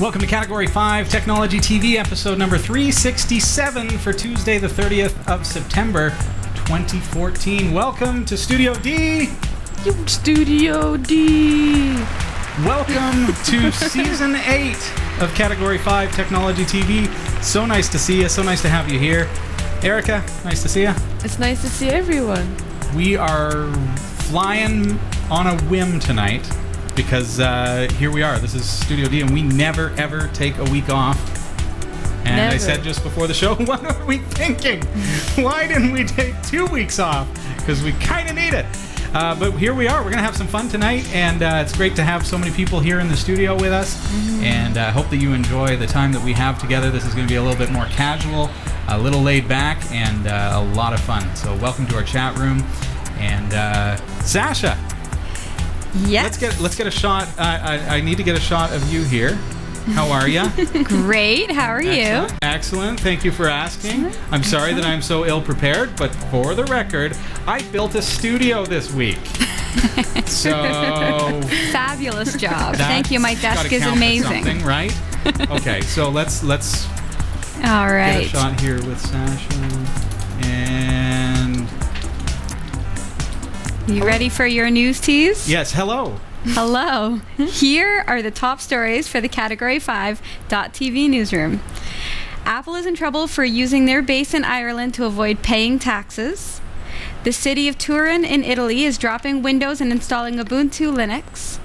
Welcome to Category 5 Technology TV, episode number 367 for Tuesday, the 30th of September, 2014. Welcome to Studio D. Studio D. Welcome to Season 8 of Category 5 Technology TV. So nice to see you. So nice to have you here. Erika, nice to see you. It's nice to see everyone. We are flying on a whim tonight because here we are. This is Studio D, and we never, ever take a week off. And Never. I said just before the show, what are we thinking? Why didn't we take 2 weeks off? Because we kind of need it. But here we are. We're going to have some fun tonight, and it's great to have so many people here in the studio with us. Mm-hmm. And I hope that you enjoy the time that we have together. This is going to be a little bit more casual, a little laid back, and a lot of fun. So welcome to our chat room. And Sasha. Yes. Let's get a shot. I need to get a shot of you here. How are you? Great. How are you? Excellent. Thank you for asking. I'm sorry that I'm so ill prepared, but for the record, I built a studio this week. So Fabulous job. Thank you. My desk is count amazing. For something, right? Okay. So let's All right. get a shot here with Sasha. And You ready for your news tease? yes, hello. Hello. Here are the top stories for the Category 5.tv newsroom. Apple is in trouble for using their base in Ireland to avoid paying taxes. The city of Turin in Italy is dropping Windows and installing Ubuntu Linux.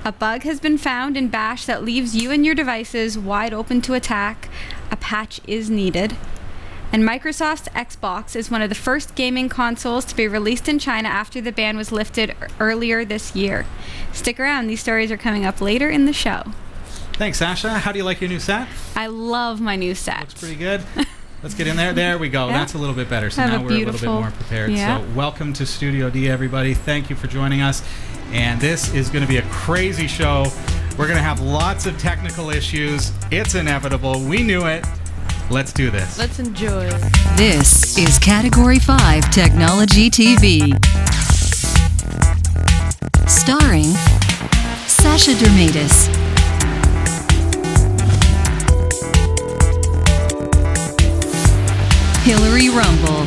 A bug has been found in Bash that leaves you and your devices wide open to attack. A patch is needed. And Microsoft's Xbox is one of the first gaming consoles to be released in China after the ban was lifted earlier this year. Stick around, these stories are coming up later in the show. Thanks, Sasha. How do you like your new set? I love my new set. Looks pretty good. Let's get in there. There we go. Yeah. That's a little bit better. So Have now a we're a little bit beautiful- more prepared. Yeah. So welcome to Studio D, everybody. Thank you for joining us. And this is going to be a crazy show. We're going to have lots of technical issues. It's inevitable. We knew it. Let's do this. Let's enjoy. This is Category 5 Technology TV. Starring Sasha Dermatis, Hillary Rumble,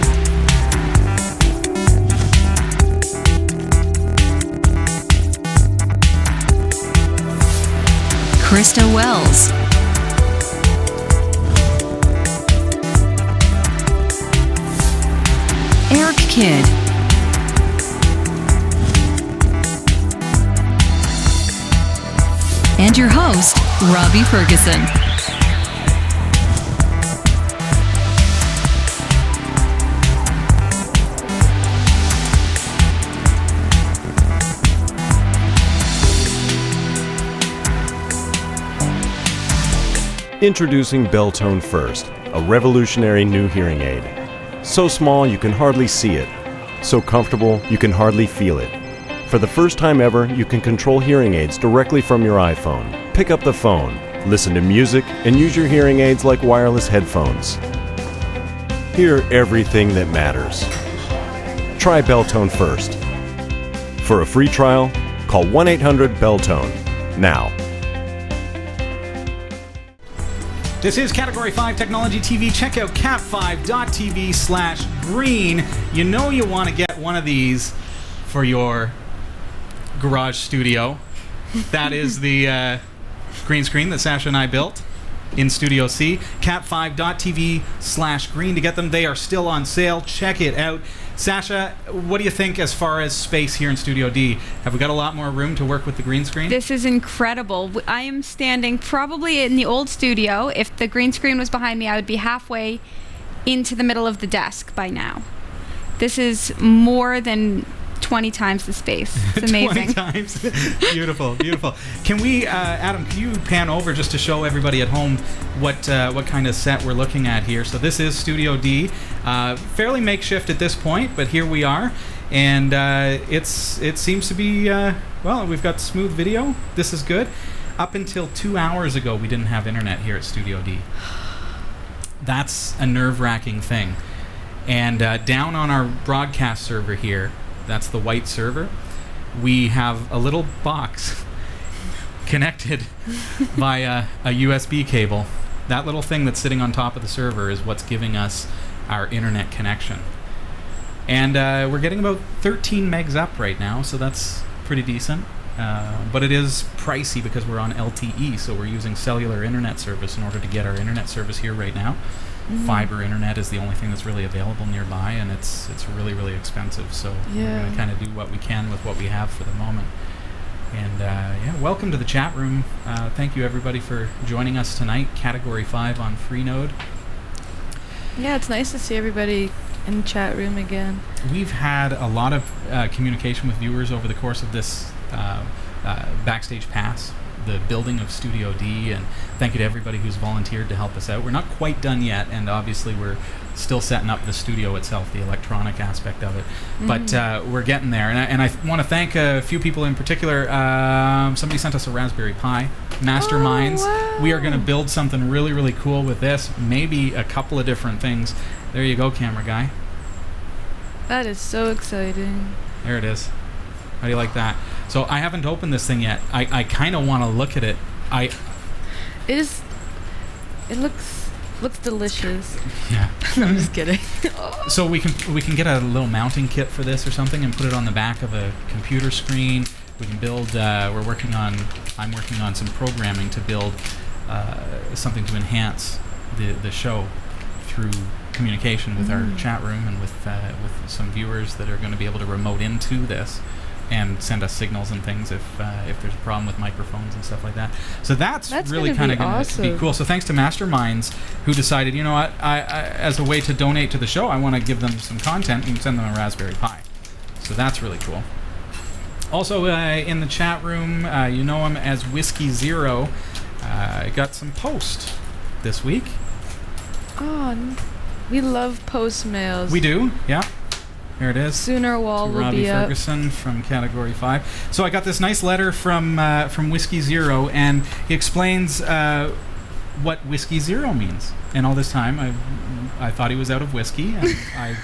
Krista Wells, Eric Kidd, and your host, Robbie Ferguson. Introducing Belltone First, a revolutionary new hearing aid. So small you can hardly see it. So comfortable you can hardly feel it. For the first time ever, you can control hearing aids directly from your iPhone. Pick up the phone, listen to music, and use your hearing aids like wireless headphones. Hear everything that matters. Try Belltone First. For a free trial, call 1-800-BELLTONE now. This is Category 5 Technology TV. Check out cat5.tv/green. You know you want to get one of these for your garage studio. That is the green screen that Sasha and I built in Studio C. cat5.tv/green to get them. They are still on sale. Check it out. Sasha, what do you think as far as space here in Studio D? Have we got a lot more room to work with the green screen? This is incredible. I am standing probably in the old studio. If the green screen was behind me, I would be halfway into the middle of the desk by now. This is more than 20 times the space. It's amazing. 20 times. Beautiful, beautiful. Can we, Adam, can you pan over just to show everybody at home what kind of set we're looking at here? So this is Studio D. Fairly makeshift at this point, but here we are. And it seems to be, well, we've got smooth video. This is good. Up until 2 hours ago, we didn't have internet here at Studio D. That's a nerve-wracking thing. And down on our broadcast server here, that's the white server, we have a little box connected via a USB cable. That little thing that's sitting on top of the server is what's giving us our internet connection. And we're getting about 13 megs up right now, so that's pretty decent. But it is pricey because we're on LTE, so we're using cellular internet service in order to get our internet service here right now. Fiber internet is the only thing that's really available nearby, and it's really, really expensive. So we're going to kind of do what we can with what we have for the moment. And welcome to the chat room. Thank you everybody for joining us tonight. Category 5 on Freenode. Yeah, it's nice to see everybody in the chat room again. We've had a lot of communication with viewers over the course of this Backstage Pass, the building of Studio D, and thank you to everybody who's volunteered to help us out. We're not quite done yet, and obviously we're still setting up the studio itself, the electronic aspect of it, but we're getting there. And I want to thank a few people in particular. Somebody sent us a Raspberry Pi. Masterminds. Oh, wow. We are going to build something really, really cool with this, maybe a couple of different things. There you go, camera guy. That is so exciting. There it is. How do you like that? So I haven't opened this thing yet. I kind of want to look at it. It looks delicious. Yeah. I'm just kidding. So we can get a little mounting kit for this or something and put it on the back of a computer screen. We can build. I'm working on some programming to build something to enhance the show through communication with our chat room and with some viewers that are going to be able to remote into this and send us signals and things if there's a problem with microphones and stuff like that. So that's really kind of going to be cool. So thanks to Masterminds, who decided, you know what, I as a way to donate to the show, I want to give them some content and send them a Raspberry Pi. So that's really cool. Also in the chat room, you know him as Whiskey Zero. Got some post this week. Oh, we love post mails. We do, yeah. Here it is. Sooner wall will Robbie be up. Ferguson from Category 5. So I got this nice letter from Whiskey Zero, and he explains what Whiskey Zero means. And all this time, I thought he was out of whiskey, and it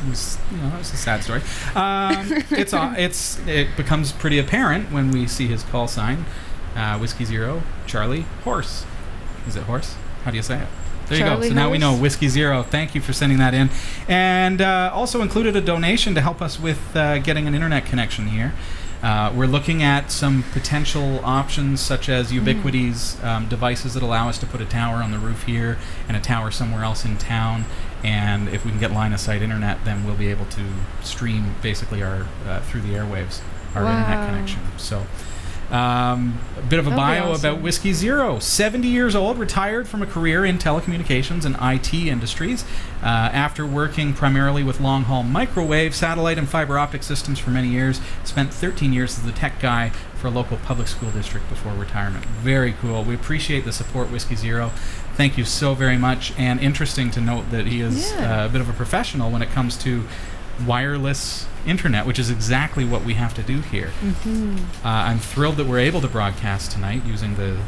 was a sad story. It becomes pretty apparent when we see his call sign, Whiskey Zero, Charlie, Horse. Is it Horse? How do you say it? There you go. So now we know Whiskey Zero. Thank you for sending that in. And also included a donation to help us with getting an internet connection here. We're looking at some potential options such as Ubiquity's devices that allow us to put a tower on the roof here and a tower somewhere else in town. And if we can get line of sight internet, then we'll be able to stream basically our through the airwaves our internet connection. So a bit of a bio about Whiskey Zero. 70 years old, retired from a career in telecommunications and IT industries. After working primarily with long-haul microwave, satellite, and fiber optic systems for many years, spent 13 years as the tech guy for a local public school district before retirement. Very cool. We appreciate the support, Whiskey Zero. Thank you so very much. And interesting to note that he is a bit of a professional when it comes to wireless internet, which is exactly what we have to do here. I'm thrilled that we're able to broadcast tonight using the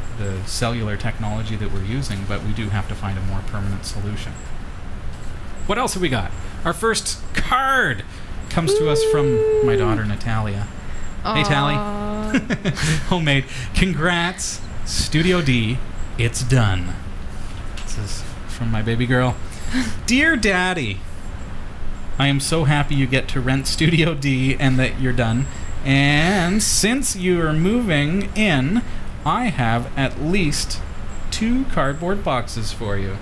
cellular technology that we're using, but we do have to find a more permanent solution. What else have we got? Our first card comes to us from my daughter Natalia. Hey Tally. Homemade. Congrats, Studio D, it's done. This is from my baby girl. Dear Daddy, I am so happy you get to rent Studio D and that you're done. And since you're moving in, I have at least 2 cardboard boxes for you.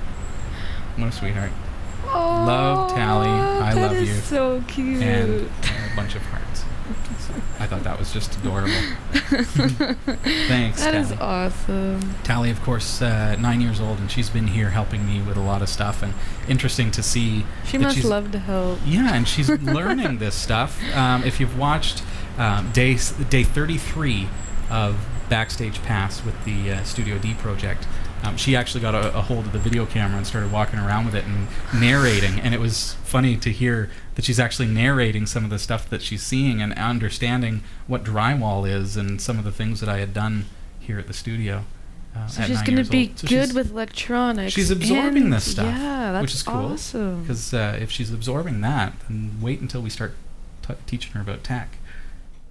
What a sweetheart. Oh, Love, Tally. I love you. That is so cute. And a bunch of hearts. So I thought that was just adorable. Thanks, That Tally. is awesome. Tally, of course, 9 years old, and she's been here helping me with a lot of stuff, and interesting to see. She that must love to help. Yeah, and she's learning this stuff. If you've watched day 33 of Backstage Pass with the Studio D project, she actually got a hold of the video camera and started walking around with it and narrating, and it was funny to hear that she's actually narrating some of the stuff that she's seeing and understanding what drywall is and some of the things that I had done here at the studio. So she's going to be good with electronics. She's absorbing this stuff, yeah, that's which is cool. Awesome. Because if she's absorbing that, then wait until we start teaching her about tech.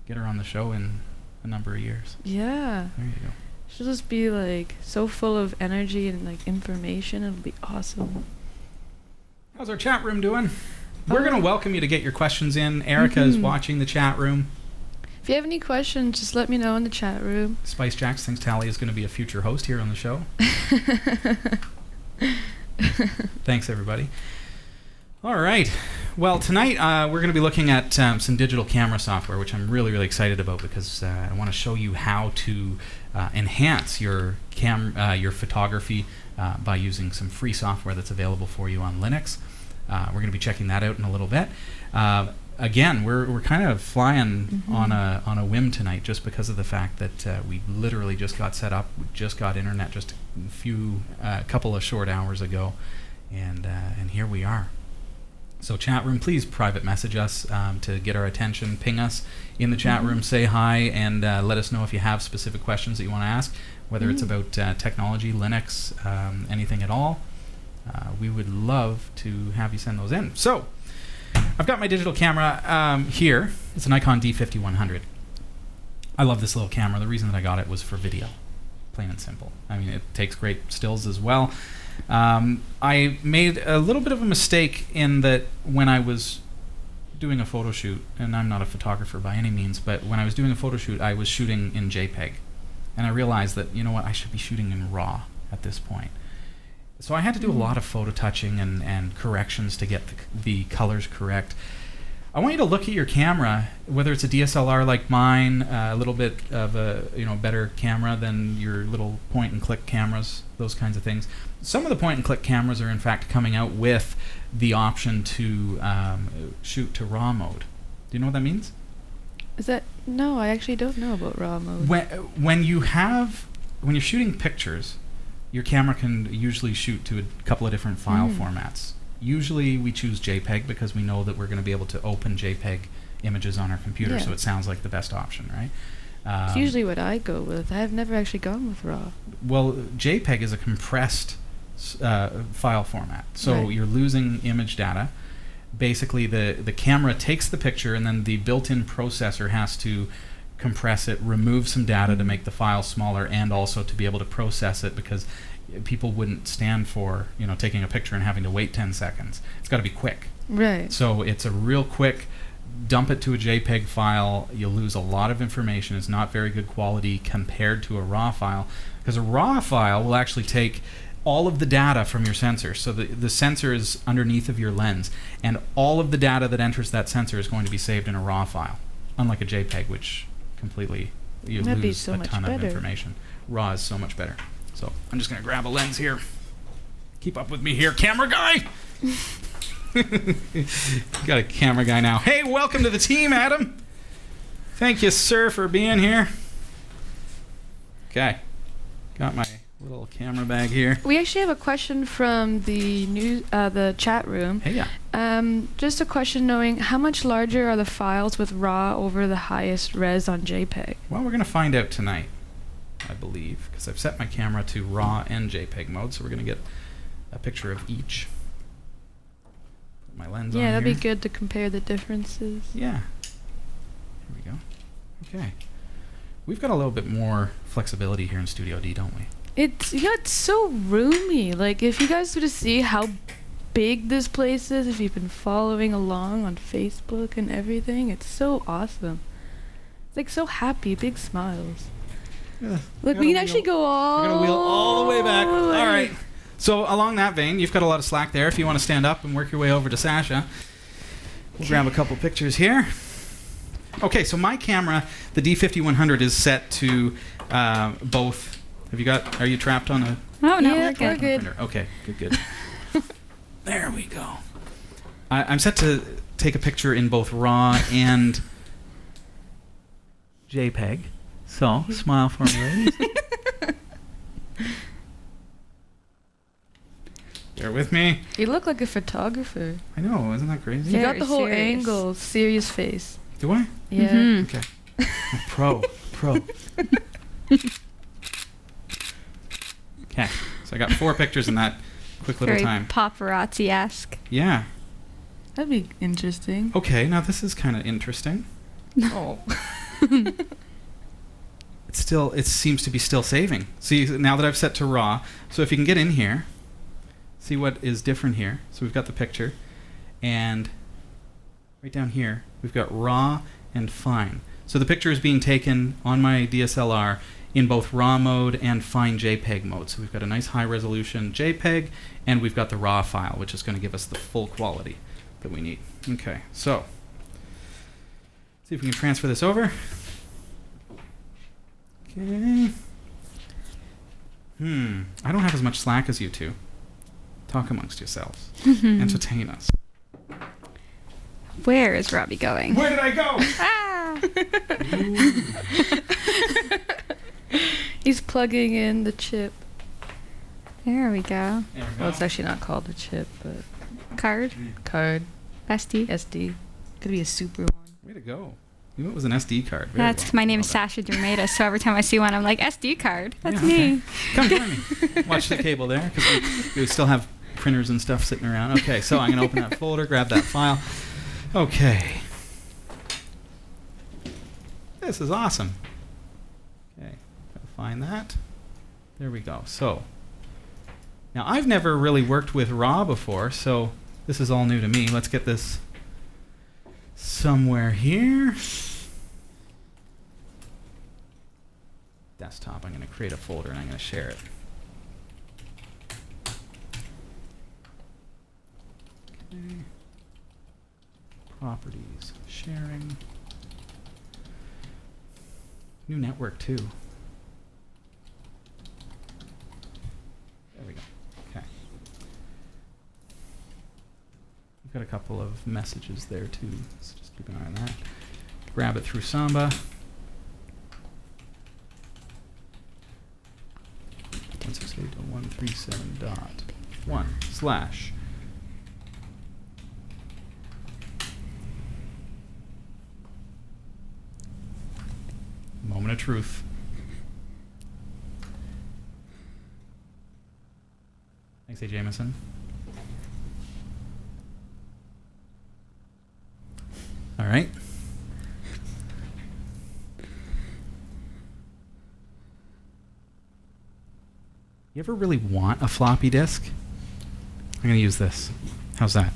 Get her on the show in a number of years. Yeah. There you go. she'll just be like so full of energy and like information. It'll be awesome. How's our chat room doing? We're going to welcome you to get your questions in. Erika is watching the chat room. If you have any questions, just let me know in the chat room. Spice Jacks thinks Tally is going to be a future host here on the show. Thanks, everybody. All right. Well, tonight we're going to be looking at some digital camera software, which I'm really, really excited about because I want to show you how to enhance your photography by using some free software that's available for you on Linux. We're going to be checking that out in a little bit. Again, we're kind of flying on a whim tonight, just because of the fact that we literally just got set up. We just got internet just a couple of short hours ago, and here we are. So chat room, please private message us to get our attention. Ping us in the chat room, say hi, and let us know if you have specific questions that you want to ask, whether it's about technology, Linux, anything at all. We would love to have you send those in. So I've got my digital camera here. It's a Nikon D5100. I love this little camera. The reason that I got it was for video, plain and simple. I mean, it takes great stills as well. I made a little bit of a mistake in that when I was doing a photo shoot, and I'm not a photographer by any means, but when I was doing a photo shoot, I was shooting in JPEG. And I realized that, you know what, I should be shooting in RAW at this point. So I had to do a lot of photo touching and corrections to get the colors correct. I want you to look at your camera, whether it's a DSLR like mine, a little bit of a better camera than your little point and click cameras, those kinds of things. Some of the point and click cameras are in fact coming out with the option to shoot to RAW mode. Do you know what that means? No, I actually don't know about RAW mode. When you're shooting pictures, your camera can usually shoot to a couple of different file formats. Usually we choose JPEG because we know that we're going to be able to open JPEG images on our computer, so it sounds like the best option, right? It's usually what I go with. I've never actually gone with RAW. Well, JPEG is a compressed file format, so you're losing image data. Basically, the camera takes the picture, and then the built-in processor has to compress it, remove some data to make the file smaller, and also to be able to process it, because people wouldn't stand for taking a picture and having to wait 10 seconds. It's got to be quick. Right. So it's a real quick dump it to a JPEG file. You'll lose a lot of information. It's not very good quality compared to a RAW file, because a RAW file will actually take all of the data from your sensor. So the sensor is underneath of your lens, and all of the data that enters that sensor is going to be saved in a RAW file, unlike a JPEG, which completely lose a ton of information. RAW is so much better. So I'm just going to grab a lens here. Keep up with me here, camera guy. Got a camera guy now. Hey, welcome to the team, Adam. Thank you, sir, for being here. Okay. Got my little camera bag here. We actually have a question from the chat room. Hey, yeah. Just a question knowing how much larger are the files with RAW over the highest res on JPEG? Well, we're going to find out tonight, I believe, because I've set my camera to RAW and JPEG mode, so we're going to get a picture of each. Put my lens on here. Yeah, that'd be good to compare the differences. Yeah. Here we go. Okay. We've got a little bit more flexibility here in Studio D, don't we? It's so roomy. Like, if you guys were to see how big this place is, if you've been following along on Facebook and everything, it's so awesome. It's like so happy, big smiles. Yeah, look, we can actually go all... We're going to wheel all the way back. All right. So along that vein, you've got a lot of slack there. If you want to stand up and work your way over to Sasha, we'll grab a couple pictures here. Okay, so my camera, the D5100, is set to both... Are you trapped on a... Oh, no, yeah, we're good. Okay, good. There we go. I'm set to take a picture in both RAW and JPEG. So, smile for me, ladies. Bear with me. You look like a photographer. I know, isn't that crazy? You got the whole serious. angle, serious face. Do I? Yeah. Mm-hmm. Okay. Pro. Okay, so I got 4 pictures in that quick little Very time. paparazzi-esque. Yeah. That'd be interesting. Okay, now this is kind of interesting. Oh. It it seems to be still saving. See, now that I've set to raw, so if you can get in here, see what is different here. So we've got the picture, and right down here, we've got raw and fine. So the picture is being taken on my DSLR in both raw mode and fine JPEG mode. So we've got a nice high resolution JPEG, and we've got the raw file, which is going to give us the full quality that we need. Okay, so see if we can transfer this over. Okay. I don't have as much slack as you two. Talk amongst yourselves. Entertain us. Where is Robbie going? Where did I go? Ah! He's plugging in the chip. There we go. There we go. Well, it's actually not called a chip, but Card. card. SD. SD. Could be a super one. Way to go. You knew it was an SD card. Very That's well. my name is Well done. Sasha Dermata, so every time I see one, I'm like, SD card. That's Yeah, okay. me. Come join me. Watch the cable there, because we still have printers and stuff sitting around. Okay, so I'm going to open that folder, grab that file. Okay. This is awesome. Okay, gotta find that. There we go. So, now I've never really worked with RAW before, so this is all new to me. Let's get this somewhere here. Desktop. I'm going to create a folder and I'm going to share it. Okay. Properties, sharing. New network too. There we go. Okay. We've got a couple of messages there too, so just keep an eye on that. Grab it through Samba. 168.137.1/ moment of truth. Thanks, A. Jameson. All right. You ever really want a floppy disk? I'm going to use this. How's that?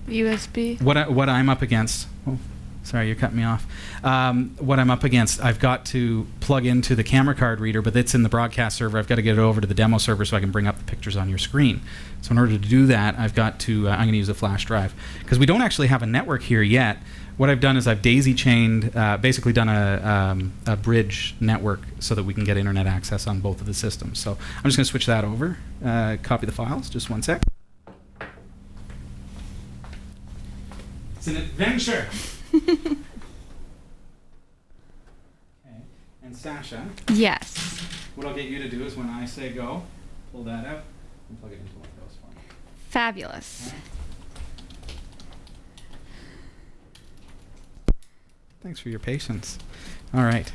USB. What I'm up against. Oh, sorry, you're cutting me off. What I'm up against, I've got to plug into the camera card reader, but it's in the broadcast server. I've got to get it over to the demo server so I can bring up the pictures on your screen. So in order to do that, I've got to. I'm going to use a flash drive because we don't actually have a network here yet. What I've done is I've daisy chained, basically done a bridge network so that we can get internet access on both of the systems. So I'm just going to switch that over. Copy the files. Just one sec. It's an adventure. Okay. And Sasha, Yes. what I'll get you to do is when I say go, pull that out and plug it into one of those for me. Fabulous. Okay. Thanks for your patience. All right.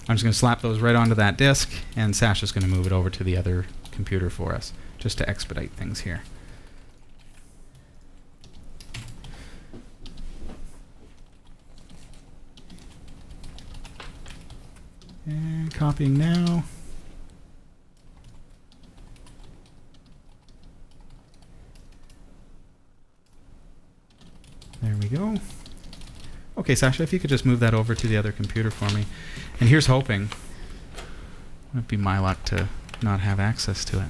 I'm just going to slap those right onto that disk, and Sasha's going to move it over to the other computer for us, just to expedite things here. And copying now. There we go. Okay, Sasha, if you could just move that over to the other computer for me. And here's hoping. It would be my luck to not have access to it.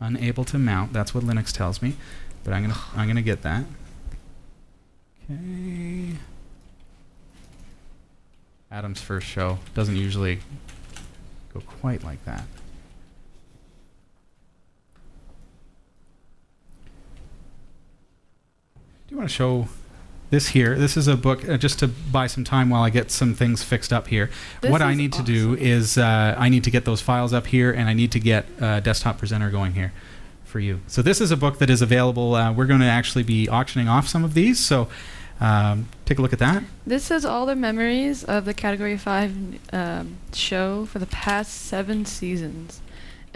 Unable to mount, that's what Linux tells me. But I'm gonna get that. Okay. Adam's first show doesn't usually go quite like that. Do you want to show this here? This is a book just to buy some time while I get some things fixed up here. This What I is need to do is I need to get those files up here, and I need to get a desktop presenter going here for you. So this is a book that is available. We're going to actually be auctioning off some of these, so take a look at that. This has all the memories of the Category 5 show for the past 7 seasons.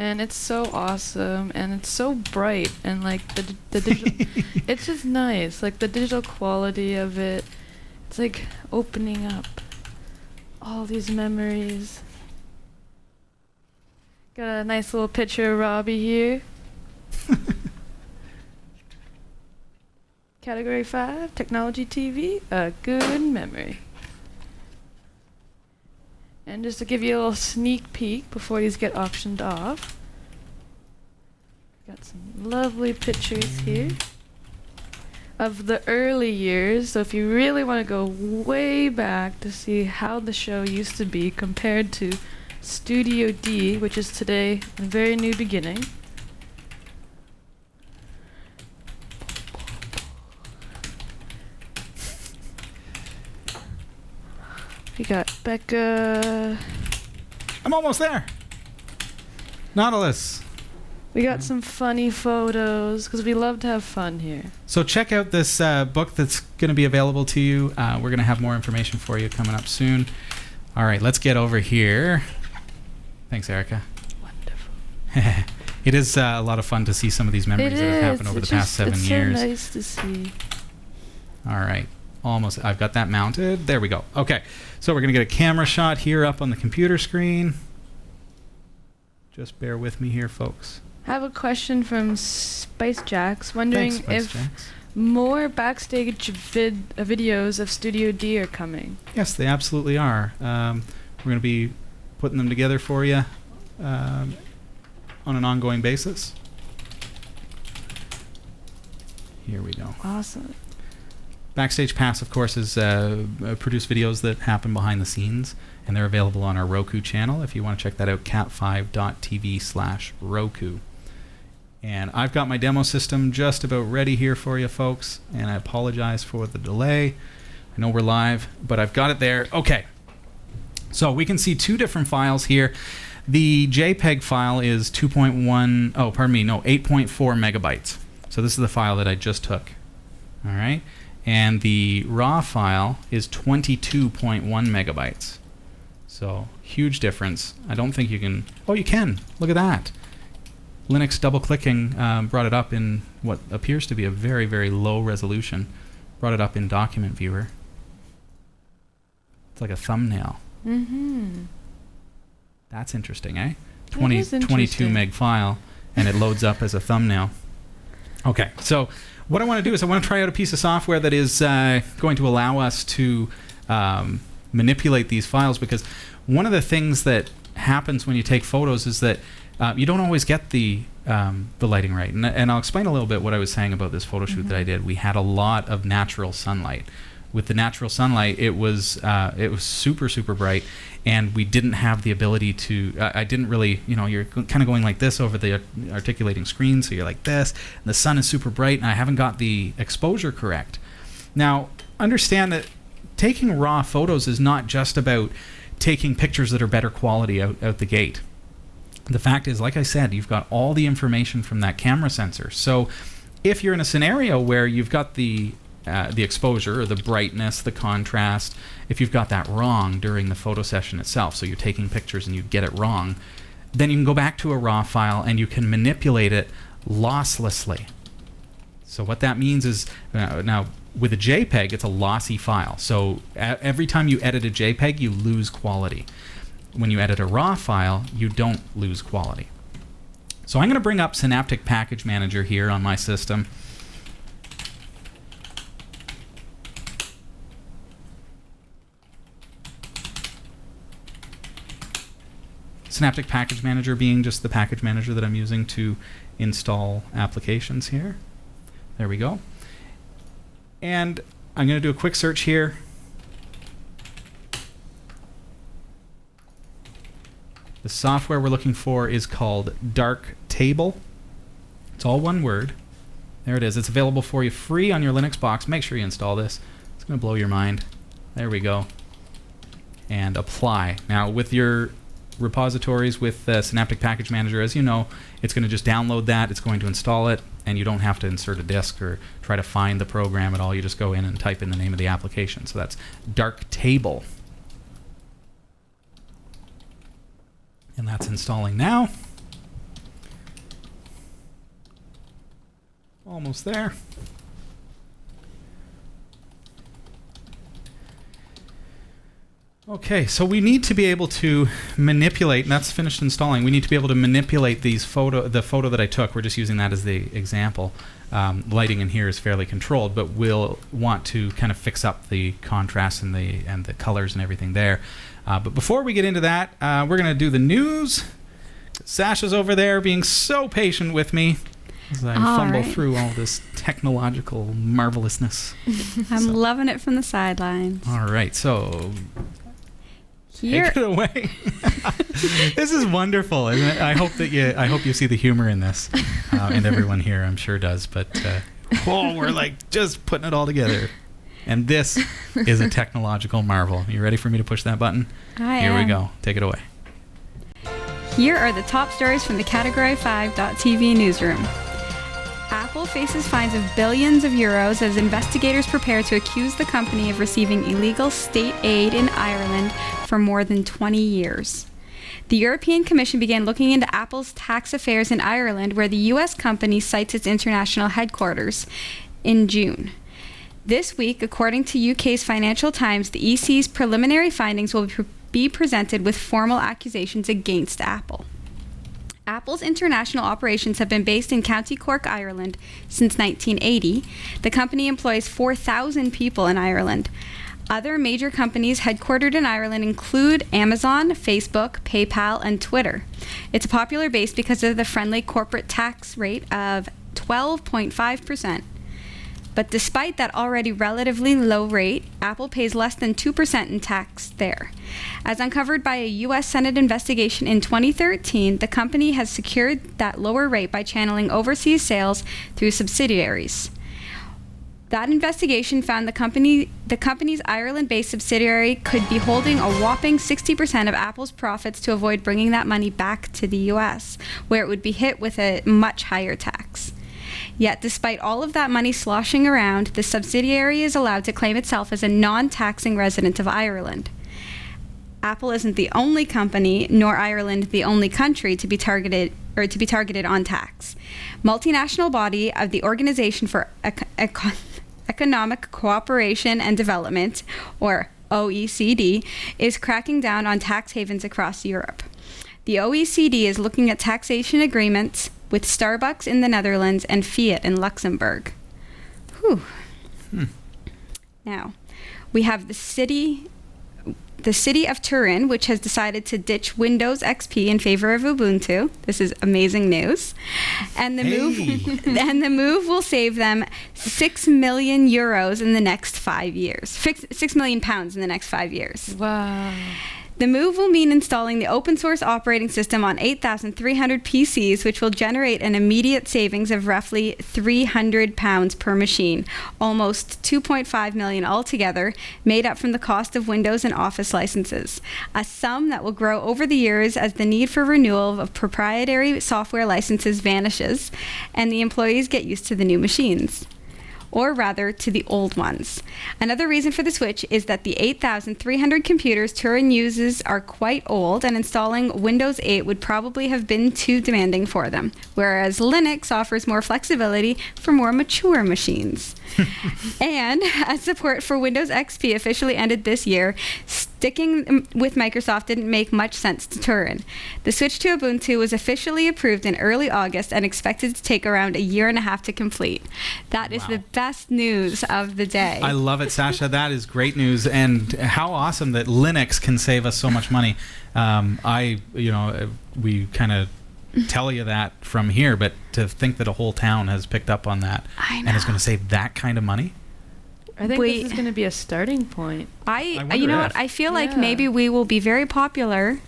and it's so awesome, and it's so bright, and like the digital, it's just nice. Like the digital quality of it, it's like opening up all these memories. Got a nice little picture of Robbie here. Category 5, Technology TV, a good memory. And just to give you a little sneak peek before these get auctioned off, got some lovely pictures here of the early years. So if you really want to go way back to see how the show used to be compared to Studio D, which is today a very new beginning. We got Becca. I'm almost there. Nautilus. We got some funny photos because we love to have fun here. So check out this book that's going to be available to you. We're going to have more information for you coming up soon. All right, let's get over here. Thanks, Erika. Wonderful. It is a lot of fun to see some of these memories that have happened over the past 7 years. It's so nice to see. All right. Almost. I've got that mounted. There we go. Okay. So we're going to get a camera shot here up on the computer screen. Just bear with me here, folks. I have a question from Spice Jacks, wondering Thanks, Spice if Jacks. more backstage videos of Studio D are coming. Yes, they absolutely are. We're going to be putting them together for you on an ongoing basis. Here we go. Awesome. Backstage Pass, of course, is produce videos that happen behind the scenes, and they're available on our Roku channel. If you want to check that out, cat5.tv/Roku. And I've got my demo system just about ready here for you, folks, and I apologize for the delay. I know we're live, but I've got it there. Okay. So we can see two different files here. The JPEG file is 8.4 megabytes. So this is the file that I just took. All right. And the RAW file is 22.1 megabytes. So huge difference. I don't think you can... Oh, you can. Look at that. Linux double-clicking brought it up in what appears to be a very, very low resolution. Brought it up in Document Viewer. It's like a thumbnail. Mm-hmm. That's interesting, eh? That is 22 interesting. meg file, and it loads up as a thumbnail. Okay, so what I want to do is I want to try out a piece of software that is going to allow us to manipulate these files, because one of the things that happens when you take photos is that you don't always get the lighting right. And I'll explain a little bit what I was saying about this photo shoot that I did. We had a lot of natural sunlight. With the natural sunlight, it was super, super bright, and we didn't have the ability to... I didn't really... you're kind of going like this over the articulating screen, so you're like this, and the sun is super bright, and I haven't got the exposure correct. Now, understand that taking raw photos is not just about taking pictures that are better quality out the gate. The fact is, like I said, you've got all the information from that camera sensor. So if you're in a scenario where you've got the exposure, or the brightness, the contrast, if you've got that wrong during the photo session itself, so you're taking pictures and you get it wrong, then you can go back to a raw file and you can manipulate it losslessly. So what that means is, now with a JPEG, it's a lossy file. So every time you edit a JPEG, you lose quality. When you edit a raw file, you don't lose quality. So I'm going to bring up Synaptic Package Manager here on my system. Synaptic Package Manager being just the package manager that I'm using to install applications here. There we go. And I'm going to do a quick search here. The software we're looking for is called Darktable. It's all one word. There it is. It's available for you free on your Linux box. Make sure you install this. It's going to blow your mind. There we go. And apply. Now, with your repositories with Synaptic Package Manager, as you know, it's going to just download that, it's going to install it, and you don't have to insert a disk or try to find the program at all. You just go in and type in the name of the application. So that's Darktable. And that's installing now. Almost there. Okay, so we need to be able to manipulate, and that's finished installing. We need to be able to manipulate the photo that I took. We're just using that as the example. Lighting in here is fairly controlled, but we'll want to kind of fix up the contrast and the colors and everything there. But before we get into that, we're going to do the news. Sasha's over there being so patient with me as I fumble through all this technological marvelousness. I'm loving it from the sideline. All right, so Here. take it away. This is wonderful, isn't it? I hope you see the humor in this, and everyone here, I'm sure, does. But we're like just putting it all together, and this is a technological marvel. You ready for me to push that button? Here we go. Take it away. Here are the top stories from the Category 5.tv newsroom. Apple faces fines of billions of euros as investigators prepare to accuse the company of receiving illegal state aid in Ireland for more than 20 years. The European Commission began looking into Apple's tax affairs in Ireland, where the U.S. company cites its international headquarters, in June. This week, according to UK's Financial Times, the EC's preliminary findings will be presented with formal accusations against Apple. Apple's international operations have been based in County Cork, Ireland, since 1980. The company employs 4,000 people in Ireland. Other major companies headquartered in Ireland include Amazon, Facebook, PayPal, and Twitter. It's a popular base because of the friendly corporate tax rate of 12.5%. But despite that already relatively low rate, Apple pays less than 2% in tax there. As uncovered by a U.S. Senate investigation in 2013, the company has secured that lower rate by channeling overseas sales through subsidiaries. That investigation found the company's Ireland-based subsidiary could be holding a whopping 60% of Apple's profits to avoid bringing that money back to the U.S., where it would be hit with a much higher tax. Yet, despite all of that money sloshing around, the subsidiary is allowed to claim itself as a non-taxing resident of Ireland. Apple isn't the only company, nor Ireland the only country to be targeted on tax. Multinational body of the Organization for Economic Cooperation and Development, or OECD, is cracking down on tax havens across Europe. The OECD is looking at taxation agreements with Starbucks in the Netherlands and Fiat in Luxembourg. Whew. Now, we have the city of Turin, which has decided to ditch Windows XP in favor of Ubuntu. This is amazing news. And the move will save them 6 million euros in the next 5 years. 6 million pounds in the next 5 years. Wow. The move will mean installing the open source operating system on 8,300 PCs, which will generate an immediate savings of roughly £300 per machine, almost 2.5 million altogether, made up from the cost of Windows and Office licenses, a sum that will grow over the years as the need for renewal of proprietary software licenses vanishes and the employees get used to the new machines. Or rather, to the old ones. Another reason for the switch is that the 8,300 computers Turin uses are quite old, and installing Windows 8 would probably have been too demanding for them, whereas Linux offers more flexibility for more mature machines. And as support for Windows XP officially ended this year, sticking with Microsoft didn't make much sense to Turin. The switch to Ubuntu was officially approved in early August and expected to take around a year and a half to complete. That is the best news of the day. I love it, Sasha. That is great news, and how awesome that Linux can save us so much money. We kind of tell you that from here, but to think that a whole town has picked up on that and is going to save that kind of money. I think this is going to be a starting point. I feel like maybe we will be very popular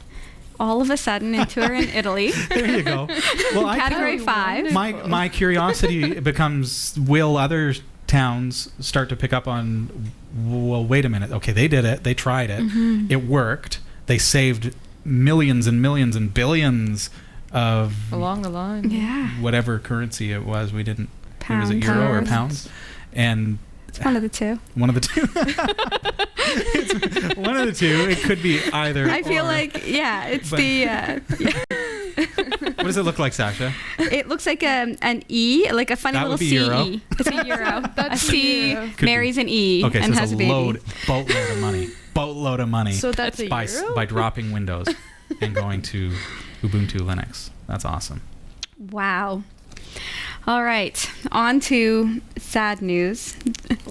all of a sudden in Turin, Italy. There you go. Well, Category 5. My curiosity becomes, will other towns start to pick up on, well, wait a minute. Okay, they did it. They tried it. Mm-hmm. It worked. They saved millions and millions and billions of along the line, whatever currency it was. We didn't. Pounds. Was it euro or pounds? And it's one of the two. One of the two. It's one of the two. It could be either. I feel like it's What does it look like, Sasha? It looks like an E, like a funny That little would be CE. euro. It's a euro. a That's C euro. Could marries an E Okay, and so has it's a a baby. boatload of money. Boatload of money. So that's a by, euro? by dropping Windows and going to Ubuntu Linux. That's awesome. Wow. All right, on to sad news.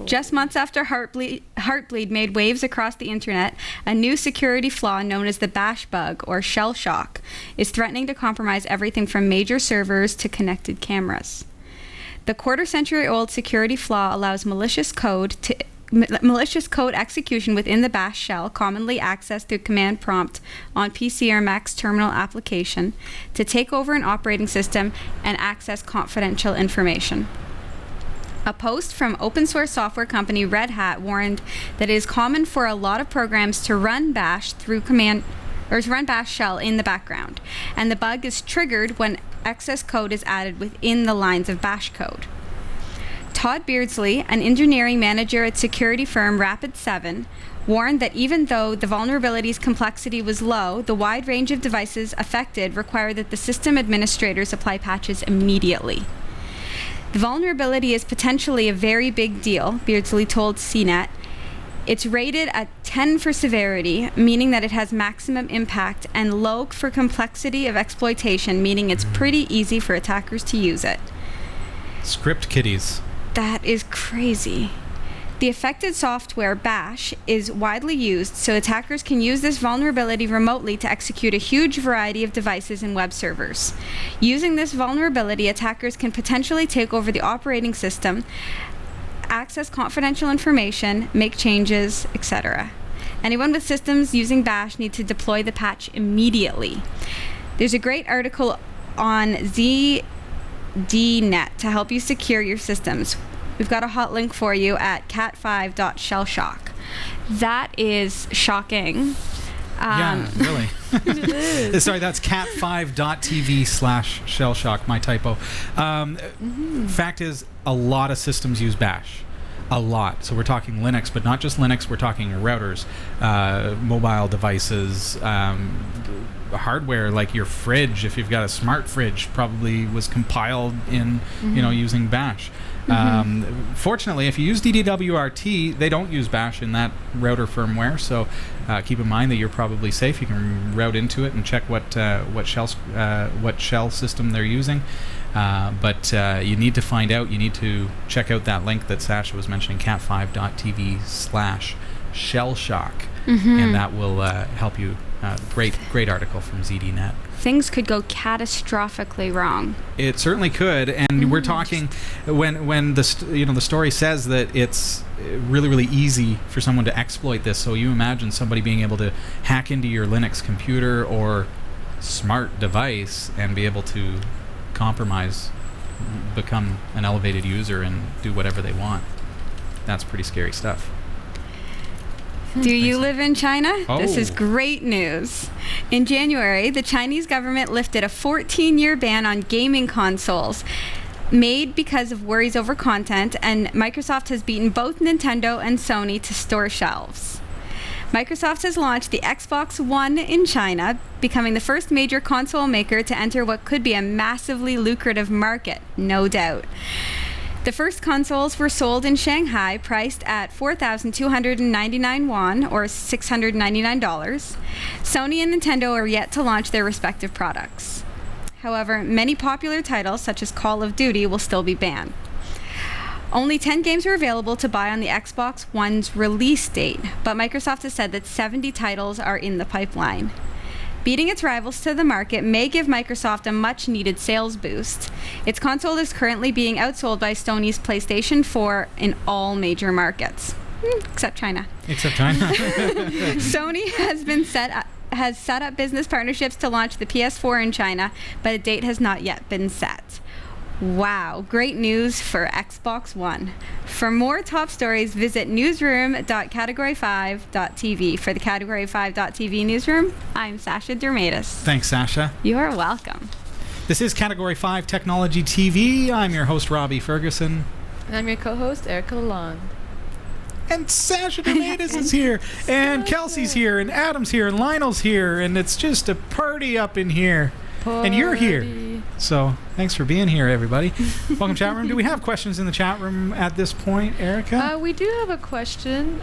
Just months after Heartbleed made waves across the internet, a new security flaw known as the bash bug, or shell shock, is threatening to compromise everything from major servers to connected cameras. The quarter-century-old security flaw allows malicious code execution within the bash shell, commonly accessed through command prompt on PC or Mac's terminal application, to take over an operating system and access confidential information. A post from open source software company Red Hat warned that it is common for a lot of programs to run bash through command or to run bash shell in the background, and the bug is triggered when excess code is added within the lines of bash code. Todd Beardsley, an engineering manager at security firm Rapid7, warned that even though the vulnerability's complexity was low, the wide range of devices affected required that the system administrators apply patches immediately. The vulnerability is potentially a very big deal, Beardsley told CNET. It's rated at 10 for severity, meaning that it has maximum impact, and low for complexity of exploitation, meaning it's pretty easy for attackers to use it. Script kiddies. That is crazy. The affected software, Bash, is widely used, so attackers can use this vulnerability remotely to execute a huge variety of devices and web servers. Using this vulnerability, attackers can potentially take over the operating system, access confidential information, make changes, etc. Anyone with systems using Bash need to deploy the patch immediately. There's a great article on ZDNet to help you secure your systems. We've got a hot link for you at cat5.shellshock. That is shocking. Yeah, really. It is. Sorry, that's cat5.tv/shellshock, my typo. Fact is, a lot of systems use Bash. A lot. So we're talking Linux, but not just Linux. We're talking routers, mobile devices, hardware like your fridge. If you've got a smart fridge, probably was compiled in, using Bash. Fortunately, if you use DDWRT, they don't use Bash in that router firmware. So keep in mind that you're probably safe. You can route into it and check what shell system they're using. But you need to find out. You need to check out that link that Sasha was mentioning, cat5.tv/shellshock, and that will help you. Great article from ZDNet. Things could go catastrophically wrong. It certainly could, and we're talking when the story says that it's really, really easy for someone to exploit this. So you imagine somebody being able to hack into your Linux computer or smart device and be able to compromise, become an elevated user, and do whatever they want. That's pretty scary stuff. Do you live in China? Oh. This is great news. In January, the Chinese government lifted a 14-year ban on gaming consoles made because of worries over content, and Microsoft has beaten both Nintendo and Sony to store shelves. Microsoft has launched the Xbox One in China, becoming the first major console maker to enter what could be a massively lucrative market, no doubt. The first consoles were sold in Shanghai, priced at 4,299 won, or $699. Sony and Nintendo are yet to launch their respective products. However, many popular titles, such as Call of Duty, will still be banned. Only 10 games are available to buy on the Xbox One's release date, but Microsoft has said that 70 titles are in the pipeline. Beating its rivals to the market may give Microsoft a much-needed sales boost. Its console is currently being outsold by Sony's PlayStation 4 in all major markets, except China. Except China. Sony has set up business partnerships to launch the PS4 in China, but a date has not yet been set. Wow, great news for Xbox One. For more top stories, visit newsroom.category5.tv. For the Category5.tv newsroom, I'm Sasha Dermatis. Thanks, Sasha. You're welcome. This is Category 5 Technology TV. I'm your host, Robbie Ferguson. And I'm your co-host, Erika Lalonde. And Sasha Dermatis is here. And Kelsey's here. And Adam's here. And Lionel's here. And it's just a party up in here. And you're here. So thanks for being here, everybody. Welcome, chat room. Do we have questions in the chat room at this point, Erika? We do have a question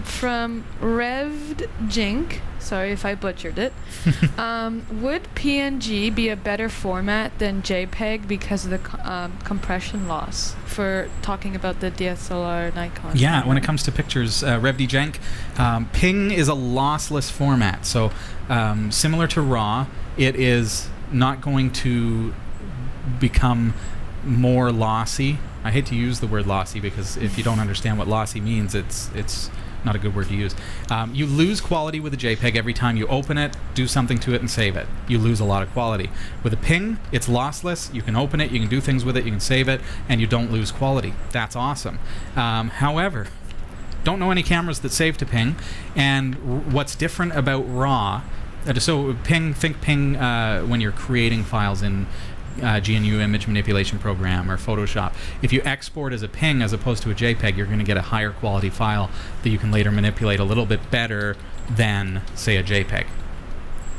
from Revd Jink. Sorry if I butchered it. Would PNG be a better format than JPEG because of the compression loss? For talking about the DSLR Nikon. Yeah, when it comes to pictures, Revd Jink, PNG is a lossless format. So similar to RAW, it is not going to become more lossy. I hate to use the word lossy because if you don't understand what lossy means, it's not a good word to use. You lose quality with a JPEG every time you open it, do something to it, and save it. You lose a lot of quality. With a PNG, it's lossless. You can open it, you can do things with it, you can save it, and you don't lose quality. That's awesome. However, don't know any cameras that save to PNG, and what's different about RAW. So think PNG when you're creating files in GNU image manipulation program or Photoshop. If you export as a PNG as opposed to a JPEG, you're going to get a higher quality file that you can later manipulate a little bit better than, say, a JPEG.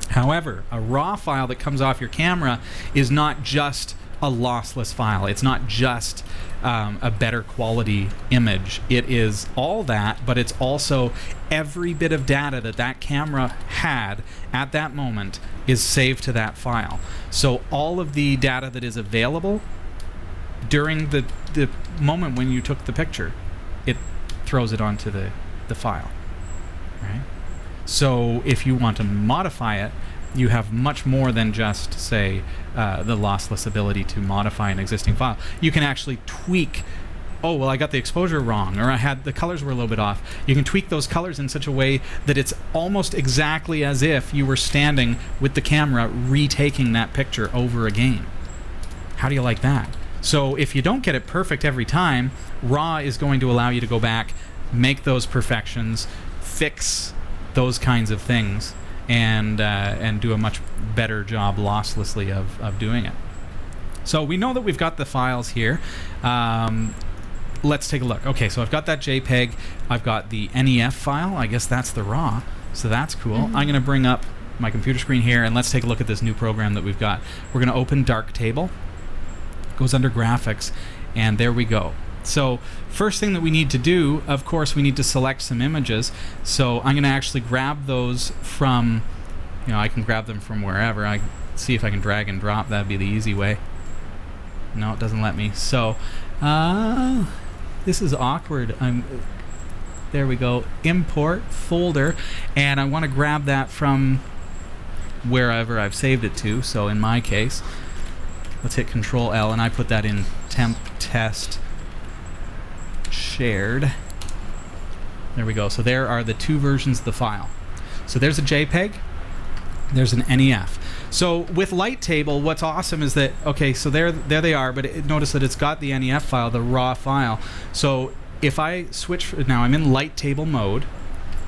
However, a RAW file that comes off your camera is not just a lossless file. It's not just a better quality image. It is all that, but it's also every bit of data that camera had at that moment is saved to that file. So all of the data that is available during the moment when you took the picture, it throws it onto the file, right? So if you want to modify it, you have much more than just, say, the lossless ability to modify an existing file. You can actually tweak, oh, well, I got the exposure wrong, or I had the colors were a little bit off. You can tweak those colors in such a way that it's almost exactly as if you were standing with the camera retaking that picture over again. How do you like that? So if you don't get it perfect every time, RAW is going to allow you to go back, make those perfections, fix those kinds of things, and do a much better job losslessly of doing it. So we know that we've got the files here. Let's take a look. Okay, so I've got that JPEG. I've got the NEF file. I guess that's the RAW. So that's cool. I'm going to bring up my computer screen here, and let's take a look at this new program that we've got. We're going to open Darktable. It goes under Graphics, and there we go. So first thing that we need to do, of course, we need to select some images. So I'm going to actually grab those from, I can grab them from wherever. I see if I can drag and drop. That'd be the easy way. No, it doesn't let me. So this is awkward. There we go. Import folder, and I want to grab that from wherever I've saved it to. So in my case, let's hit Control L, and I put that in temp test shared. There we go. So there are the two versions of the file. So there's a JPEG, there's an NEF. So with Darktable, what's awesome is that, okay, so there they are, but notice that it's got the NEF file, the raw file. So if I switch, now I'm in Darktable mode.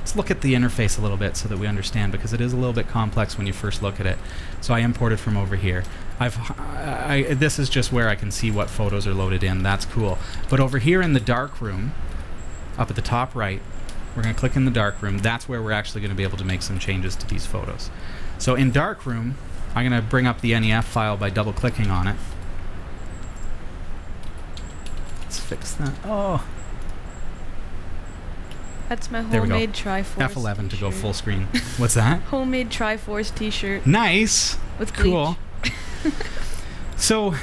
Let's look at the interface a little bit so that we understand, because it is a little bit complex when you first look at it. So I imported from over here. This is just where I can see what photos are loaded in. That's cool. But over here in the darkroom, up at the top right, we're going to click in the darkroom. That's where we're actually going to be able to make some changes to these photos. So in darkroom, I'm going to bring up the NEF file by double-clicking on it. Let's fix that. Oh. That's my homemade Triforce F11 t-shirt. to go full screen. What's that? Homemade Triforce t-shirt. Nice. With bleach. Cool. So,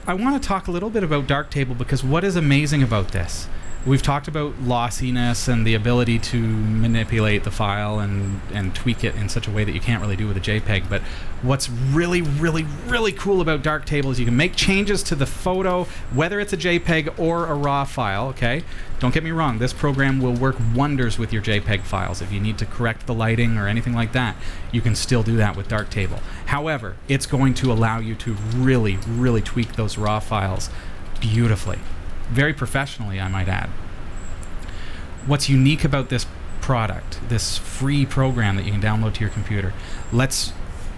I want to talk a little bit about Darktable, because what is amazing about this? We've talked about lossiness and the ability to manipulate the file and tweak it in such a way that you can't really do with a JPEG. But what's really, really, really cool about Darktable is you can make changes to the photo, whether it's a JPEG or a RAW file, okay? Don't get me wrong, this program will work wonders with your JPEG files. If you need to correct the lighting or anything like that, you can still do that with Darktable. However, it's going to allow you to really, really tweak those RAW files beautifully. Very professionally, I might add. What's unique about this product, this free program that you can download to your computer? Let's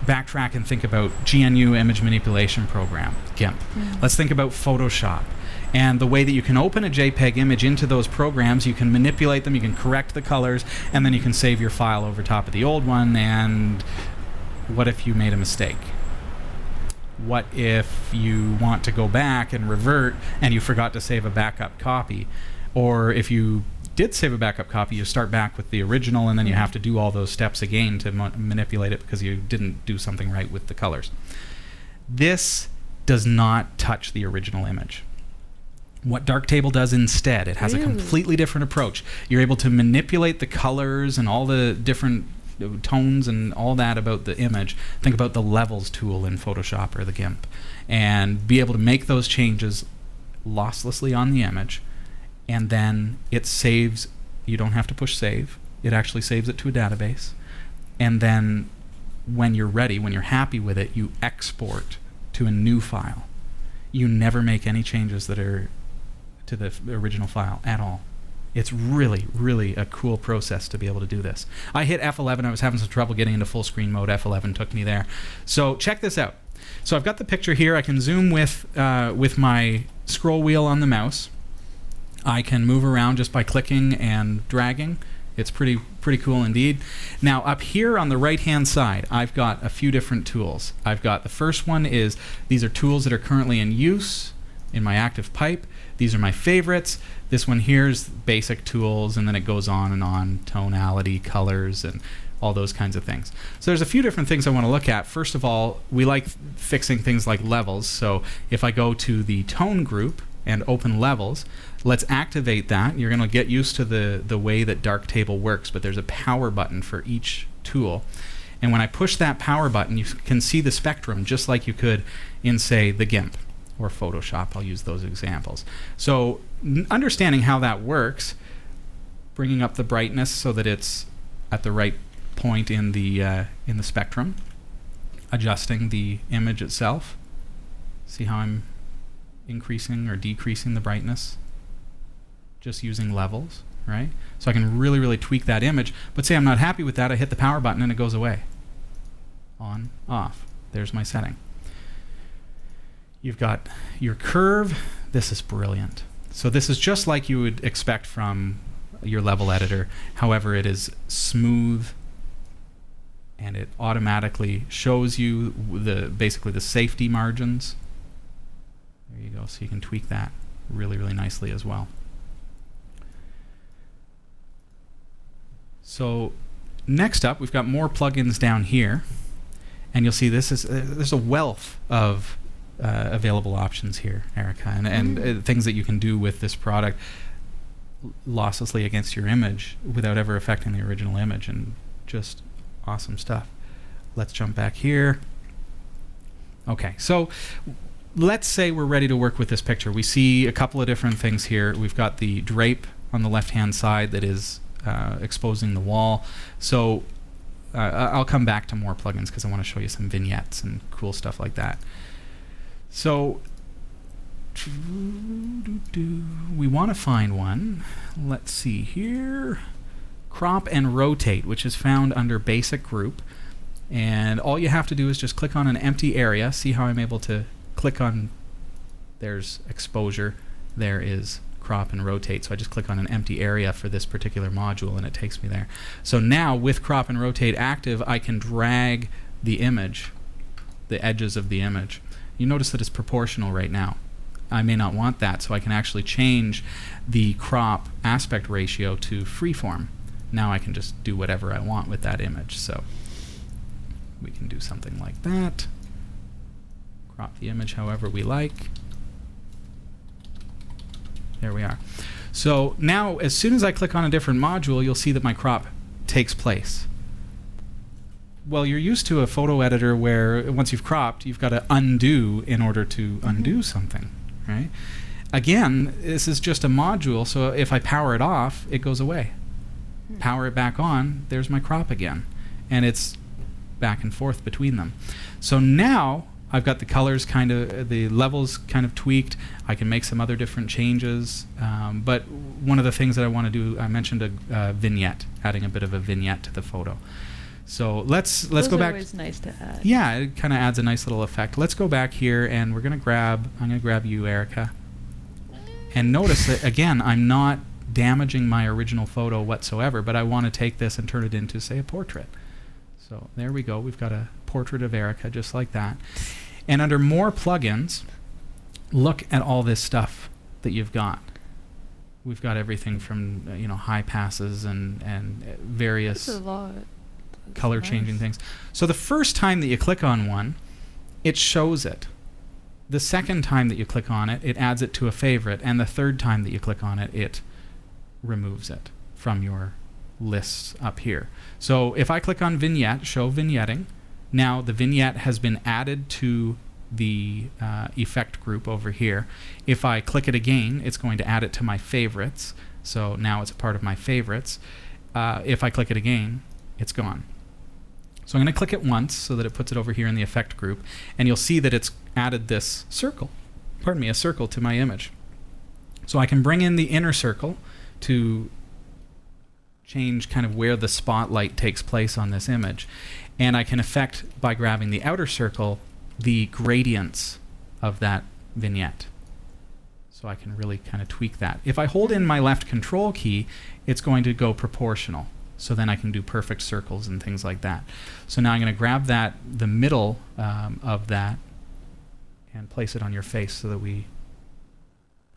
backtrack and think about GNU Image Manipulation Program, GIMP. Let's think about Photoshop. And the way that you can open a JPEG image into those programs, you can manipulate them, you can correct the colors, and then you can save your file over top of the old one. And what if you made a mistake? What if you want to go back and revert and you forgot to save a backup copy? Or if you did save a backup copy, you start back with the original and then you have to do all those steps again to manipulate it because you didn't do something right with the colors. This does not touch the original image. What Darktable does instead, it has a completely different approach. You're able to manipulate the colors and all the different tones and all that about the image. Think about the levels tool in Photoshop or the GIMP, and be able to make those changes losslessly on the image, and then it saves. You don't have to push save. It actually saves it to a database, and then when you're ready, when you're happy with it, you export to a new file. You never make any changes that are to the original file at all. It's really, really a cool process to be able to do this. I hit F11. I was having some trouble getting into full screen mode. F11 took me there. So check this out. So I've got the picture here. I can zoom with my scroll wheel on the mouse. I can move around just by clicking and dragging. It's pretty cool indeed. Now up here on the right hand side, I've got a few different tools. I've got the first one is, these are tools that are currently in use in my active pipe. These are my favorites. This one here is basic tools, and then it goes on and on, tonality, colors, and all those kinds of things. So there's a few different things I want to look at. First of all, we like fixing things like levels. So if I go to the tone group and open levels, let's activate that. You're going to get used to the way that Darktable works, but there's a power button for each tool. And when I push that power button, you can see the spectrum just like you could in, say, the GIMP or Photoshop. I'll use those examples. So understanding how that works, bringing up the brightness so that it's at the right point in the spectrum, adjusting the image itself. See how I'm increasing or decreasing the brightness just using levels, right? So I can really, really tweak that image. But say I'm not happy with that, I hit the power button and it goes away. On, off. There's my setting. You've got your curve. This is brilliant. So this is just like you would expect from your level editor. However, it is smooth, and it automatically shows you basically the safety margins. There you go. So you can tweak that really, really nicely as well. So next up, we've got more plugins down here, and you'll see there's a wealth of available options here, Erika, and things that you can do with this product losslessly against your image without ever affecting the original image, and just awesome stuff. Let's jump back here. Okay, so let's say we're ready to work with this picture. We see a couple of different things here. We've got the drape on the left-hand side that is exposing the wall. So I'll come back to more plugins because I want to show you some vignettes and cool stuff like that. So we want to find one. Let's see here. Crop and rotate, which is found under basic group. And all you have to do is just click on an empty area. See how I'm able to click on, there's exposure, there is crop and rotate. So I just click on an empty area for this particular module and it takes me there. So now with crop and rotate active, I can drag the image, the edges of the image. You notice that it's proportional right now. I may not want that, so I can actually change the crop aspect ratio to freeform. Now I can just do whatever I want with that image. So we can do something like that. Crop the image however we like. There we are. So now as soon as I click on a different module, you'll see that my crop takes place. Well, you're used to a photo editor where once you've cropped, you've got to undo in order to undo something, right? Again, this is just a module, so if I power it off, it goes away. Power it back on, there's my crop again. And it's back and forth between them. So now I've got the colors the levels kind of tweaked. I can make some other different changes. But one of the things that I want to do, I mentioned a vignette, adding a bit of a vignette to the photo. So let's go back. Those are always nice to add. Yeah, it kind of adds a nice little effect. Let's go back here, and I'm going to grab you, Erika. And notice that, again, I'm not damaging my original photo whatsoever, but I want to take this and turn it into, say, a portrait. So there we go. We've got a portrait of Erika just like that. And under more plugins, look at all this stuff that you've got. We've got everything from high passes and various That's a lot. color changing things. So the first time that you click on one, it shows it. The second time that you click on it, it adds it to a favorite, and the third time that you click on it, it removes it from your lists up here. So if I click on vignette, show vignetting, now the vignette has been added to the effect group over here. If I click it again, it's going to add it to my favorites. So now it's a part of my favorites. If I click it again, it's gone. So I'm going to click it once so that it puts it over here in the effect group, and you'll see that it's added this circle, a circle to my image. So I can bring in the inner circle to change kind of where the spotlight takes place on this image, and I can affect, by grabbing the outer circle, the gradients of that vignette. So I can really kind of tweak that. If I hold in my left control key, it's going to go proportional. So then I can do perfect circles and things like that. So now I'm going to grab the middle of that, and place it on your face so that we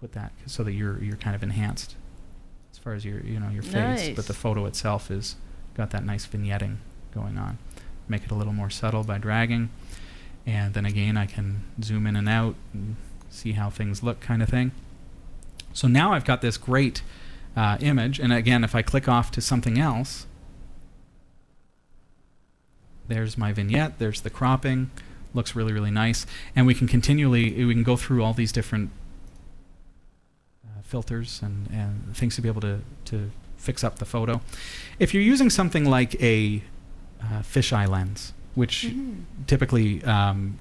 put that, so that you're kind of enhanced as far as your face. Nice. But the photo itself is got that nice vignetting going on. Make it a little more subtle by dragging, and then again I can zoom in and out and see how things look, kind of thing. So now I've got this great image, and again, if I click off to something else, there's my vignette, there's the cropping, looks really, really nice, and we can go through all these different filters and things to be able to fix up the photo. If you're using something like a fisheye lens, which typically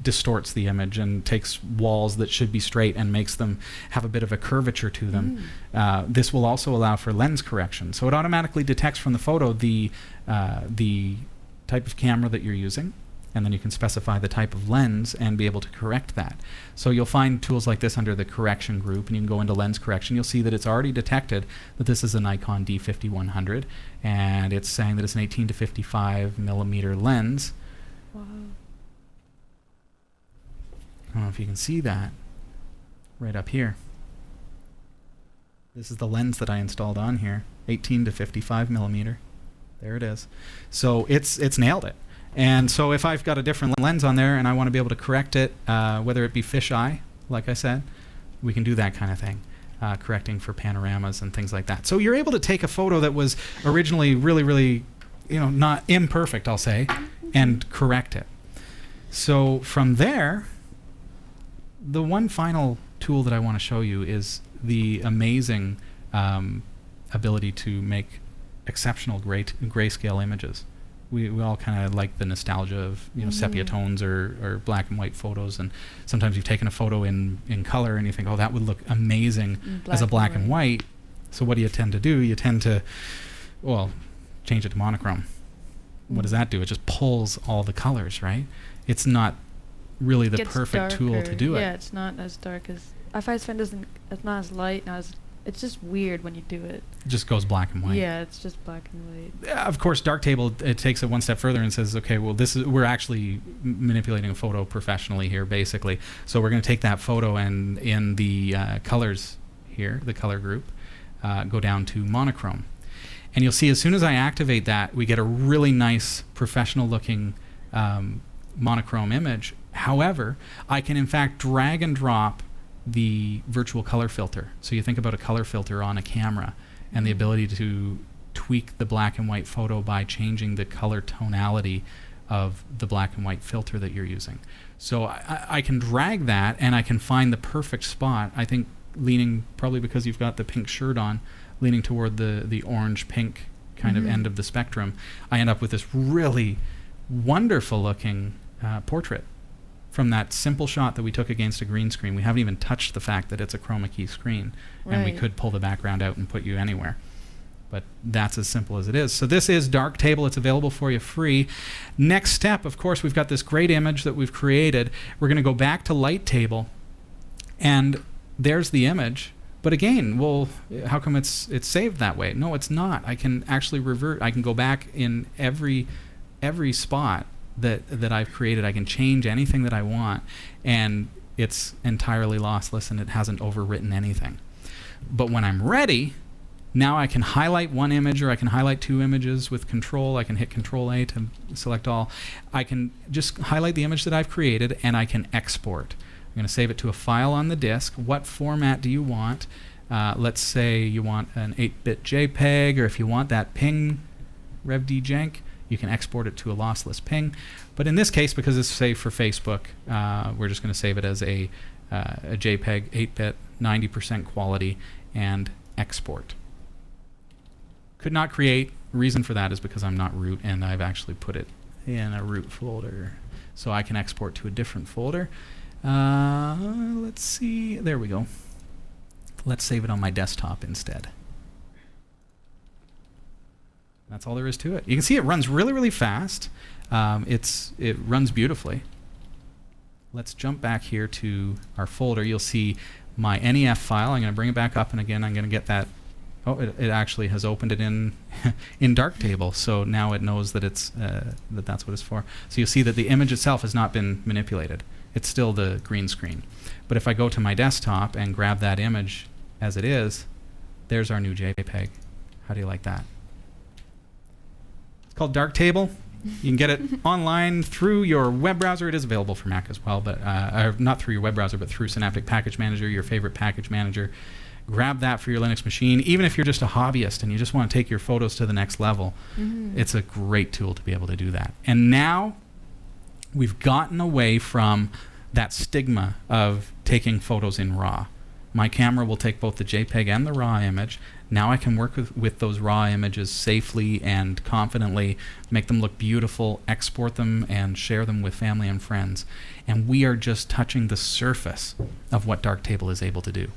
distorts the image and takes walls that should be straight and makes them have a bit of a curvature to them. This will also allow for lens correction. So it automatically detects from the photo the type of camera that you're using, and then you can specify the type of lens and be able to correct that. So you'll find tools like this under the correction group, and you can go into lens correction. You'll see that it's already detected that this is a Nikon D5100, and it's saying that it's an 18 to 55 millimeter lens. Wow. I don't know if you can see that right up here. This is the lens that I installed on here, 18 to 55 millimeter. There it is. So it's nailed it. And so if I've got a different lens on there and I want to be able to correct it, whether it be fisheye, like I said, we can do that kind of thing, correcting for panoramas and things like that. So you're able to take a photo that was originally really, really, not imperfect, I'll say, and correct it. So from there, the one final tool that I want to show you is the amazing ability to make exceptional grayscale images. We all kind of like the nostalgia of sepia tones or black and white photos, and sometimes you've taken a photo in color and you think, oh, that would look amazing as a black and white. So what do you tend to do? You tend to, change it to monochrome. What does that do? It just pulls all the colors, right? It's not really the perfect tool to do it. Yeah, it's not as dark as... I find it's not as light, it's just weird when you do it. It just goes black and white. Yeah, it's just black and white. Of course, Darktable, it takes it one step further and says, okay, well, we're actually manipulating a photo professionally here, basically. So we're going to take that photo and in the colors here, the color group, go down to monochrome. And you'll see as soon as I activate that, we get a really nice professional-looking monochrome image. However, I can in fact drag and drop the virtual color filter. So you think about a color filter on a camera and the ability to tweak the black and white photo by changing the color tonality of the black and white filter that you're using. So I can drag that and I can find the perfect spot. I think leaning, probably because you've got the pink shirt on, leaning toward the orange-pink kind of end of the spectrum, I end up with this really wonderful-looking portrait from that simple shot that we took against a green screen. We haven't even touched the fact that it's a chroma key screen, and we could pull the background out and put you anywhere. But that's as simple as it is. So this is Darktable. It's available for you free. Next step, of course, we've got this great image that we've created. We're going to go back to Lighttable, and there's the image. But again, well, how come it's saved that way? No, it's not. I can actually revert. I can go back in every spot that I've created. I can change anything that I want, and it's entirely lossless, and it hasn't overwritten anything. But when I'm ready, now I can highlight one image, or I can highlight two images with Control. I can hit Control-A to select all. I can just highlight the image that I've created, and I can export. I'm going to save it to a file on the disk. What format do you want? Let's say you want an 8-bit JPEG, or if you want that PNG RevDjank, you can export it to a lossless PNG. But in this case, because it's saved for Facebook, we're just going to save it as a JPEG, 8-bit, 90% quality, and export. Could not create. Reason for that is because I'm not root, and I've actually put it in a root folder. So I can export to a different folder. Let's see. There we go. Let's save it on my desktop instead. That's all there is to it. You can see it runs really, really fast. It runs beautifully. Let's jump back here to our folder. You'll see my NEF file. I'm going to bring it back up, and again, I'm going to get that. Oh, it actually has opened it in Darktable, so now it knows that it's that's what it's for. So you'll see that the image itself has not been manipulated. It's still the green screen. But if I go to my desktop and grab that image as it is, there's our new JPEG. How do you like that? It's called Darktable. You can get it online through your web browser. It is available for Mac as well, but not through your web browser, but through Synaptic Package Manager, your favorite package manager. Grab that for your Linux machine. Even if you're just a hobbyist and you just want to take your photos to the next level, it's a great tool to be able to do that. And now we've gotten away from that stigma of taking photos in RAW. My camera will take both the JPEG and the RAW image. Now I can work with those RAW images safely and confidently, make them look beautiful, export them, and share them with family and friends. And we are just touching the surface of what Darktable is able to do.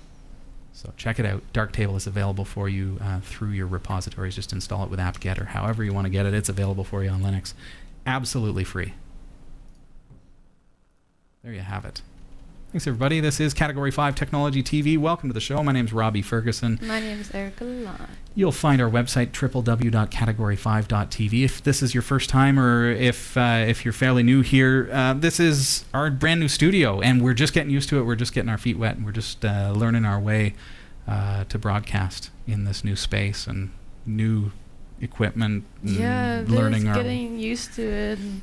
So check it out. Darktable is available for you through your repositories. Just install it with apt-get or however you want to get it. It's available for you on Linux. Absolutely free. There you have it. Thanks, everybody. This is Category 5 Technology TV. Welcome to the show. My name's Robbie Ferguson. My name is Erika. You'll find our website, www.category5.tv. If this is your first time, or if you're fairly new here, this is our brand new studio, and we're just getting used to it. We're just getting our feet wet, and we're just learning our way to broadcast in this new space and new equipment. And learning getting used to it. And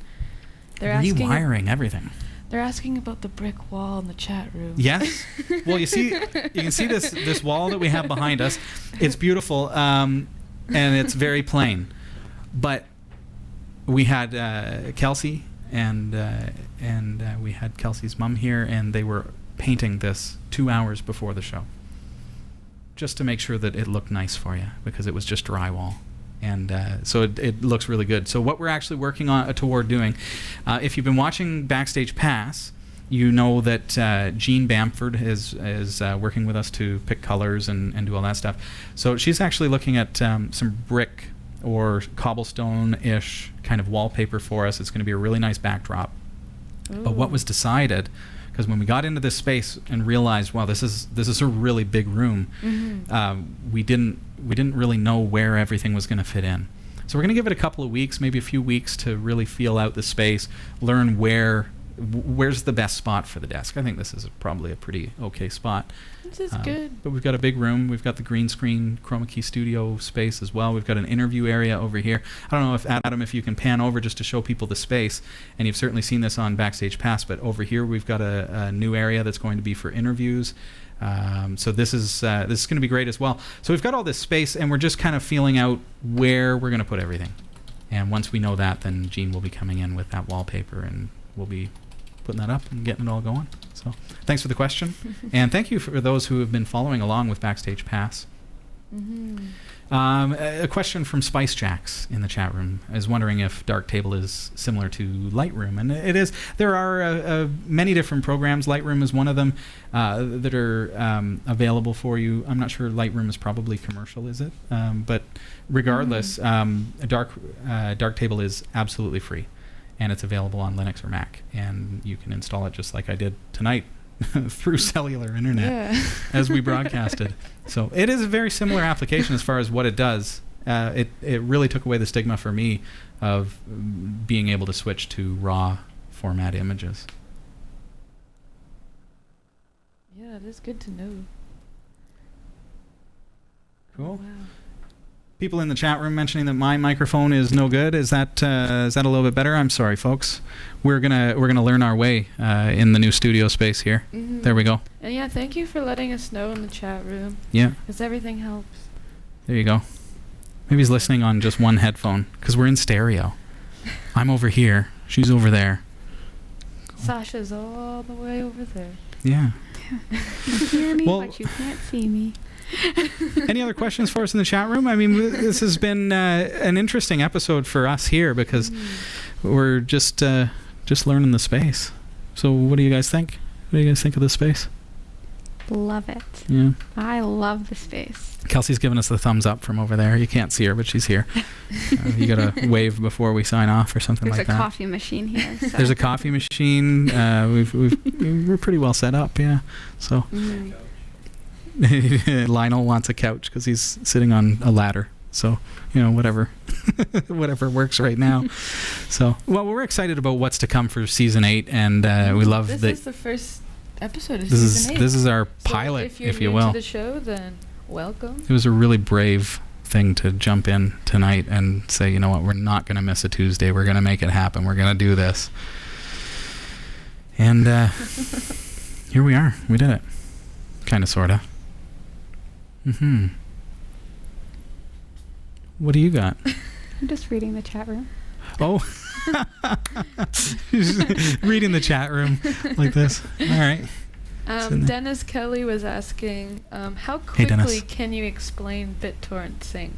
they're rewiring everything. They're asking about the brick wall in the chat room. Yes. Well, you can see this wall that we have behind us. It's beautiful, and it's very plain. But we had Kelsey and we had Kelsey's mom here, and they were painting this 2 hours before the show, just to make sure that it looked nice for you, because it was just drywall. And so it looks really good. So what we're actually working on toward doing, if you've been watching Backstage Pass, you know that Jean Bamford is working with us to pick colors and do all that stuff. So she's actually looking at some brick or cobblestone-ish kind of wallpaper for us. It's going to be a really nice backdrop. Ooh. But what was decided, because when we got into this space and realized, wow, this is a really big room, we didn't really know where everything was going to fit in. So we're going to give it a couple of weeks, maybe a few weeks, to really feel out the space, learn where's the best spot for the desk. I think this is probably a pretty okay spot. This is good. But we've got a big room. We've got the green screen chroma key studio space as well. We've got an interview area over here. I don't know if Adam, if you can pan over just to show people the space, and you've certainly seen this on Backstage Pass, but over here we've got a new area that's going to be for interviews. So this is going to be great as well. So we've got all this space, and we're just kind of feeling out where we're going to put everything. And once we know that, then Jean will be coming in with that wallpaper, and we'll be putting that up and getting it all going. So thanks for the question. And thank you for those who have been following along with Backstage Pass. A question from Spice Jacks in the chat room is wondering if Darktable is similar to Lightroom, and it is. There are many different programs. Lightroom is one of them that are available for you. I'm not sure Lightroom is probably commercial, is it? But regardless, Darktable is absolutely free, and it's available on Linux or Mac, and you can install it just like I did tonight through cellular internet as we broadcasted. So it is a very similar application as far as what it does, It really took away the stigma for me of being able to switch to raw format images. Yeah, it is good to know. Cool. Wow. People in the chat room mentioning that my microphone is no good. Is that a little bit better? I'm sorry, folks. We're gonna learn our way in the new studio space here. Mm-hmm. There we go. And yeah, thank you for letting us know in the chat room. Yeah. Because everything helps. There you go. Maybe he's listening on just one headphone because we're in stereo. I'm over here. She's over there. Sasha's all the way over there. Yeah. You hear me, Well- but you can't see me. Any other questions for us in the chat room? I mean, this has been an interesting episode for us here because we're just learning the space. So what do you guys think? What do you guys think of this space? Love it. Yeah. I love the space. Kelsey's giving us the thumbs up from over there. You can't see her, but she's here. You got to wave before we sign off or something There's like a that. coffee machine here. So. There's a coffee machine. We're pretty well set up, yeah. So Lionel wants a couch because he's sitting on a ladder. So, whatever works right now. So, well, we're excited about what's to come for season 8, and we love this is the first episode of this season 8. This is our So pilot, if you're if you new will. to the show, then welcome. It was a really brave thing to jump in tonight and say, you know what, we're not going to miss a Tuesday. We're going to make it happen. We're going to do this. And here we are. We did it. Kind of, sort of. What do you got? I'm just reading the chat room. Oh. Reading the chat room like this. All right. Dennis Kelly was asking, how Hey, Dennis. quickly can you explain BitTorrent sync?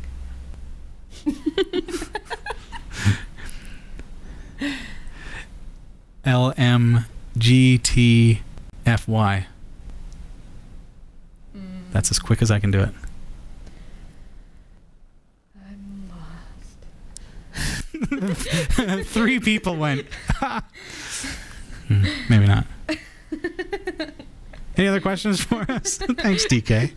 LMGTFY. That's as quick as I can do it. I'm lost. 3 people went. Maybe not. Any other questions for us? Thanks, DK.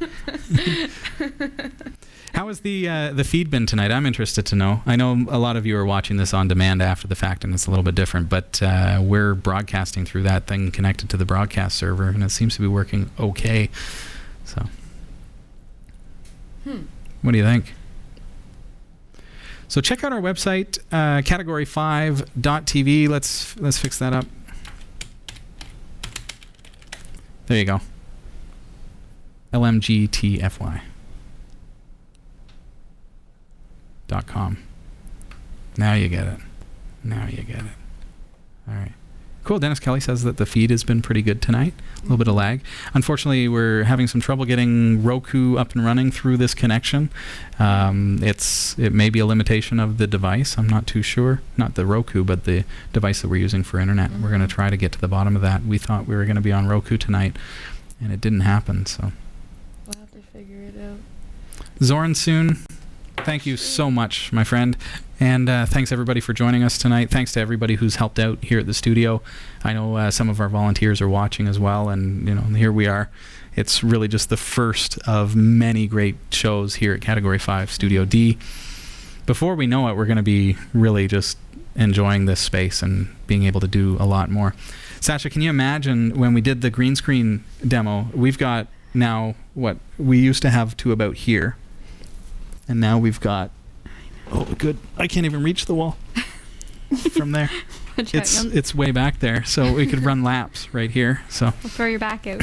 How has the feed been tonight? I'm interested to know. I know a lot of you are watching this on demand after the fact, and it's a little bit different, but we're broadcasting through that thing connected to the broadcast server, and it seems to be working okay. So, what do you think? So check out our website, category5.tv. Let's fix that up. There you go. LMGTFY.com. Now you get it. All right. Cool. Dennis Kelly says that the feed has been pretty good tonight. A little bit of lag. Unfortunately, we're having some trouble getting Roku up and running through this connection. It may be a limitation of the device. I'm not too sure. Not the Roku, but the device that we're using for internet. We're going to try to get to the bottom of that. We thought we were going to be on Roku tonight, and it didn't happen. So We'll have to figure it out. Zoran soon. Thank you so much, my friend. And thanks, everybody, for joining us tonight. Thanks to everybody who's helped out here at the studio. I know some of our volunteers are watching as well, and here we are. It's really just the first of many great shows here at Category 5 Studio D. Before we know it, we're going to be really just enjoying this space and being able to do a lot more. Sasha, can you imagine when we did the green screen demo? We've got now what we used to have to about here. And now we've got, good. I can't even reach the wall from there. It's way back there, so we could run laps right here. So We'll throw your back out.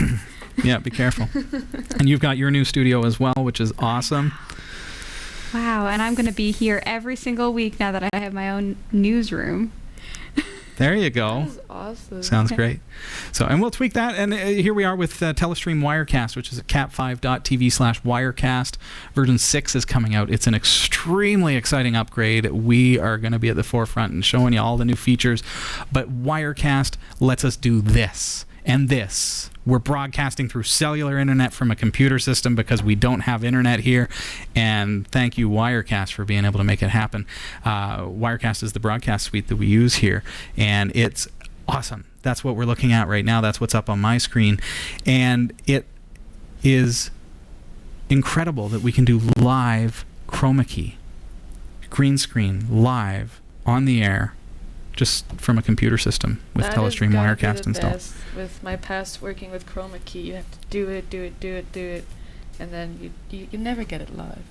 yeah, be careful. And you've got your new studio as well, which is awesome. Wow, and I'm going to be here every single week now that I have my own newsroom. There you go. That is awesome. Sounds great. So, and we'll tweak that. And here we are with Telestream Wirecast, which is at cat5.tv/Wirecast. Version 6 is coming out. It's an extremely exciting upgrade. We are going to be at the forefront and showing you all the new features. But Wirecast lets us do this and this. We're broadcasting through cellular internet from a computer system because we don't have internet here. And thank you, Wirecast, for being able to make it happen. Wirecast is the broadcast suite that we use here, and it's awesome. That's what we're looking at right now. That's what's up on my screen. And it is incredible that we can do live chroma key. green screen, live, on the air, just from a computer system with Telestream Wirecast installed. With my past working with chroma key, you have to do it, and then you can never get it live.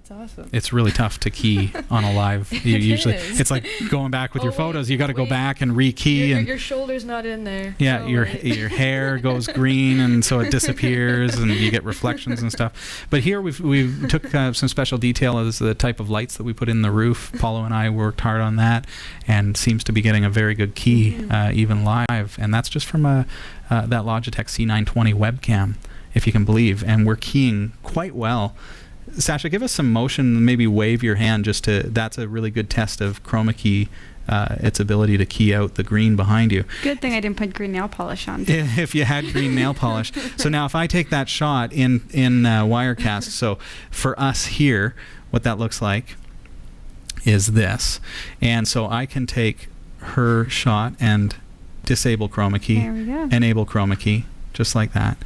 It's awesome. It's really tough to key on a live. It's like going back with your photos. You got to go back and rekey, and your shoulder's not in there. Yeah, your hair goes green, and so it disappears, and you get reflections and stuff. But here we took some special detail as the type of lights that we put in the roof. Paulo and I worked hard on that, and seems to be getting a very good key even live. And that's just from that Logitech C920 webcam, if you can believe. And we're keying quite well. Sasha, give us some motion, maybe wave your hand that's a really good test of chroma key, its ability to key out the green behind you. Good thing I didn't put green nail polish on. If you had green nail polish. So now if I take that shot in Wirecast, so for us here, what that looks like is this. And so I can take her shot and disable chroma key, there we go. Enable chroma key, just like that.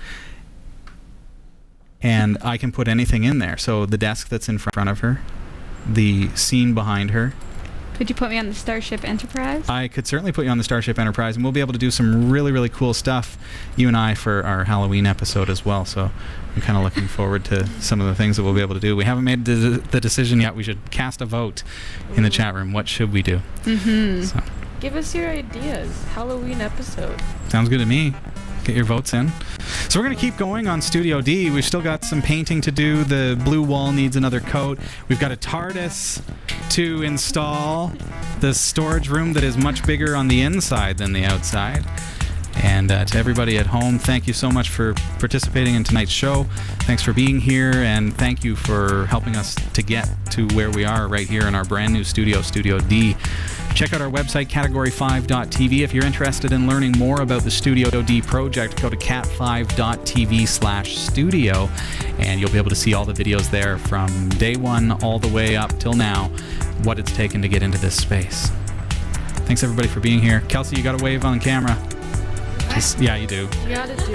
And I can put anything in there. So the desk that's in front of her, the scene behind her. Could you put me on the Starship Enterprise? I could certainly put you on the Starship Enterprise, and we'll be able to do some really, really cool stuff, you and I, for our Halloween episode as well. So I'm kind of looking forward to some of the things that we'll be able to do. We haven't made the decision yet. We should cast a vote in the chat room. What should we do? Mm-hmm. So. Give us your ideas. Halloween episode. Sounds good to me. Get your votes in. So we're going to keep going on Studio D. We've still got some painting to do. The blue wall needs another coat. We've got a TARDIS to install. The storage room that is much bigger on the inside than the outside. And to everybody at home, thank you so much for participating in tonight's show. Thanks for being here, and thank you for helping us to get to where we are right here in our brand new studio, Studio D. Check out our website, category5.tv. If you're interested in learning more about the Studio D project, go to cat5.tv/studio, and you'll be able to see all the videos there from day one all the way up till now, what it's taken to get into this space. Thanks, everybody, for being here. Kelsey, you got to wave on camera. Yeah, you do.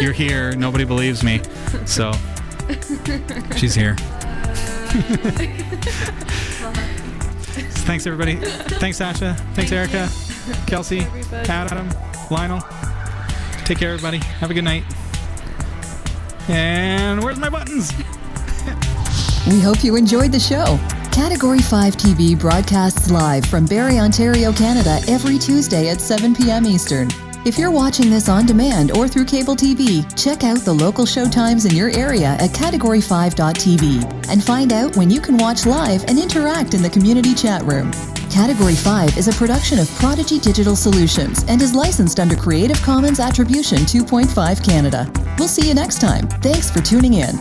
You're here. Nobody believes me. So, she's here. Thanks, everybody. Thanks, Sasha. Thanks, Erika. Kelsey, Adam, Lionel. Take care, everybody. Have a good night. And where's my buttons? We hope you enjoyed the show. Category 5 TV broadcasts live from Barrie, Ontario, Canada every Tuesday at 7 p.m. Eastern. If you're watching this on demand or through cable TV, check out the local showtimes in your area at category5.tv and find out when you can watch live and interact in the community chat room. Category 5 is a production of Prodigy Digital Solutions and is licensed under Creative Commons Attribution 2.5 Canada. We'll see you next time. Thanks for tuning in.